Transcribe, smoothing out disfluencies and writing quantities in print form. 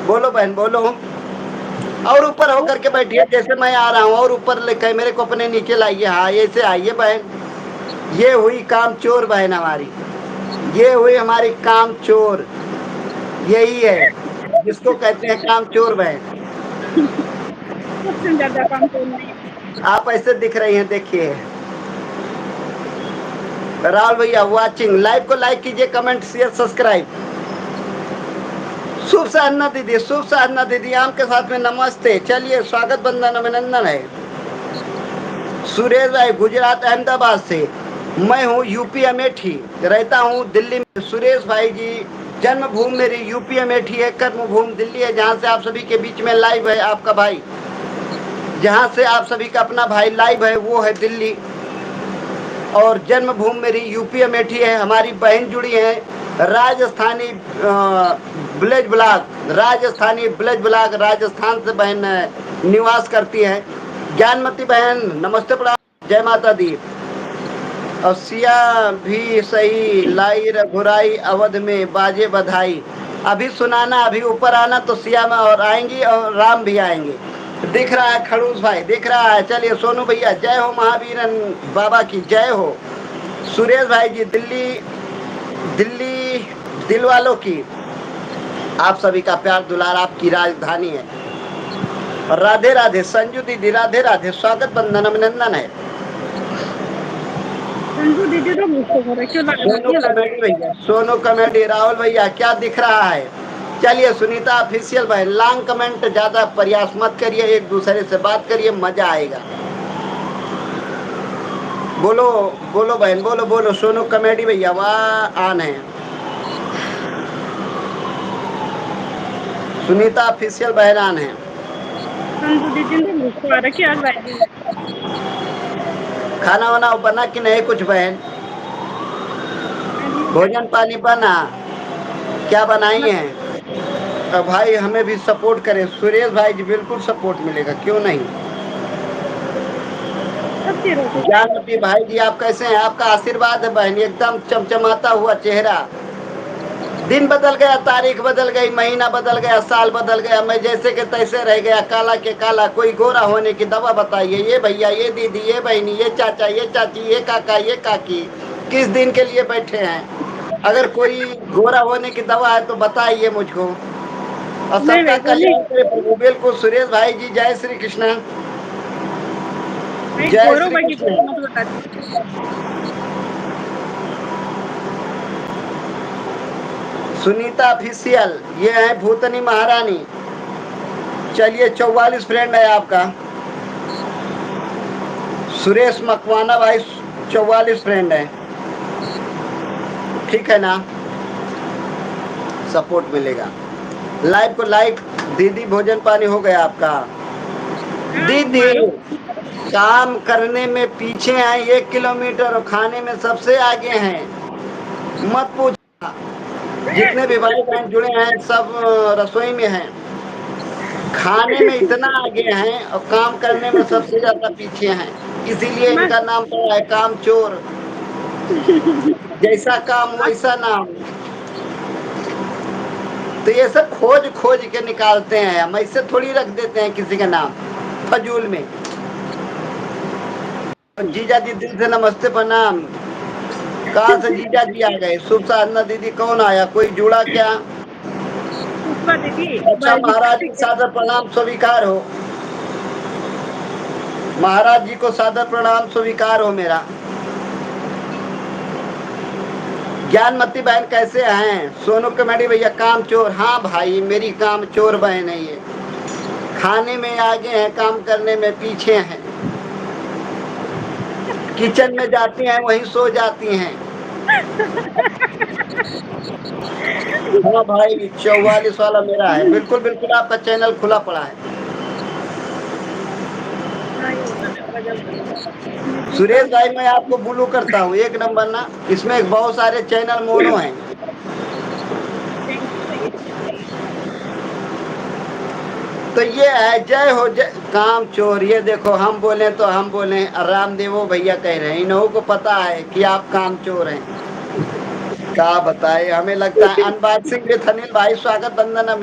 बोलो बहन बोलो। और ऊपर होकर के बैठिए जैसे मैं आ रहा हूँ, और ऊपर कैमरे को अपने नीचे लाइए। हाँ ऐसे आइए बहन। ये हुई काम चोर बहन हमारी, ये हुई हमारी काम चोर। यही है जिसको कहते हैं काम चोर बहन। सबसे ज्यादा काम तो नहीं। आप ऐसे दिख रही हैं, देखिए। राहुल भैया वाचिंग, लाइव को लाइक कीजिए, कमेंट शेयर सब्सक्राइब। शुभ साधना दीदी, शुभ साधना दीदी, आम के साथ में नमस्ते। चलिए स्वागत बंदन अभिनंदन है। सुरेश भाई गुजरात अहमदाबाद से। मैं हूँ यूपी अमेठी, रहता हूँ दिल्ली में। सुरेश भाई जी जन्मभूमि मेरी यूपी अमेठी है, कर्मभूमि दिल्ली है, जहाँ से आप सभी के बीच में लाइव है आपका भाई। जहाँ से आप सभी का अपना भाई लाइव है वो है दिल्ली। और जन्मभूमि मेरी यूपी अमेठी है। हमारी बहन जुड़ी है Rajasthani village block, Rajasthani village block, Rajasthan से बहन निवास करती है। ज्ञानमती बहन नमस्ते प्रणाम, जय माता दी। और सिया भी सही लाई रघुराई, अवध में बाजे बधाई। अभी सुनाना, अभी ऊपर आना तो सिया में और आएंगी, और राम भी आएंगे। दिख रहा है खड़ूस भाई, दिख रहा है। चलिए सोनू भैया जय हो, महावीर बाबा की जय हो। सुरेश भाई जी दिल्ली, दिल्ली दिल वालों की, आप सभी का प्यार दुलार आपकी राजधानी है। और राधे राधे संजू दीदी, राधे राधे, स्वागत बंदन अभिनंदन है। संजू दीदी तो मुझको बोले क्यों सोनू लगाती है लड़का। कमेडी भैया, सोनू कमेडी, राहुल भैया क्या दिख रहा है। चलिए सुनीता ऑफिशियल भाई, लॉन्ग कमेंट ज्यादा प्रयास मत करिए, एक दूसरे से बात करिए, मजा आएगा। बोलो बोलो बहन बोलो बोलो। सोनू कमेडी भैया वहाँ आन है। सुनीता ऑफिशियल बहन आन है। संजू दीदी ने मुझको आ रखी आज भाई। खाना वाना बना कि नहीं कुछ बहन? भोजन पानी बना? क्या बनाई है? अब भाई हमें भी सपोर्ट करें, सुरेश भाई जी बिल्कुल सपोर्ट मिलेगा, क्यों नहीं। सब्जी रोटी खाई। जानवी भाई जी आप कैसे हैं? आपका आशीर्वाद है बहन, एकदम चमचमाता हुआ चेहरा। दिन बदल गया, तारीख बदल गई, महीना बदल गया, साल बदल गया, मैं जैसे के तैसे रह गया, काला के काला। कोई गोरा होने की दवा बताइए, ये भैया, ये दीदी, ये बहनी, ये चाचा, ये चाची, ये काका, ये काकी, किस दिन के लिए बैठे हैं? अगर कोई गोरा होने की दवा है तो बताइए मुझको। और नहीं सबका वैसे नहीं। कल्याण करे प्रभु। बिल्कुल सुरेश भाई जी, जय श्री कृष्ण, नहीं जय गौरव श्री भाई की कृष्ण। फोटो मत बताती। सुनीता ऑफिशियल, ये है भूतनी महारानी। चलिए 44 फ्रेंड है आपका। सुरेश मकवाना भाई 44 फ्रेंड है, ठीक है ना? सपोर्ट मिलेगा। लाइव को लाइक। दीदी भोजन पानी हो गया आपका? हाँ दीदी हमारा काम करने में पीछे हैं 1 किलोमीटर, और खाने में सबसे आगे हैं, मत पूछो। जितने भी भाई बहन जुड़े हैं सब रसोई में हैं, खाने में इतना आगे हैं और काम करने में सबसे ज्यादा पीछे हैं। इसीलिए मैं इनका नाम पड़ा है काम चोर। जैसा काम वैसा नाम। तो ये सब खोज खोज के निकालते हैं, हम ऐसे थोड़ी रख देते हैं किसी का नाम फजूल में। जीजा जी दिल से नमस्ते प्रणाम। कहाँ से जीजा जी आ गए? शुभ साधना दीदी कौन आया, कोई जुड़ा क्या? पुष्पा दीदी अच्छा महाराज जी सादर प्रणाम स्वीकार हो, महाराज जी को सादर प्रणाम स्वीकार हो मेरा। ज्ञानमती बहन कैसे हैं? सोनू कमेडी भैया काम चोर, हाँ भाई मेरी काम चोर बहन है ये। खाने में आगे हैं, काम करने में पीछे हैं। किचन में जाती हैं वहीं सो जाती हैं। हाँ भाई 44 वाला मेरा है, बिल्कुल बिल्कुल आपका चैनल खुला पड़ा है। हाँ ये होता है गजब। सुरेश भाई मैं आपको ब्लू करता हूँ, एक नंबर ना। इसमें बहुत सारे चैनल मोनो हैं। थैंक यू भैया। तो ये है जय हो जय काम चोर। ये देखो हम बोले तो हम बोले, रामदेवो भैया कह रहे हैं, इन लोगों को पता है कि आप काम चोर हैं। क्या बताए, हमें लगता है। अनबॉक्सिंग विद अनिल भाई स्वागत बंदन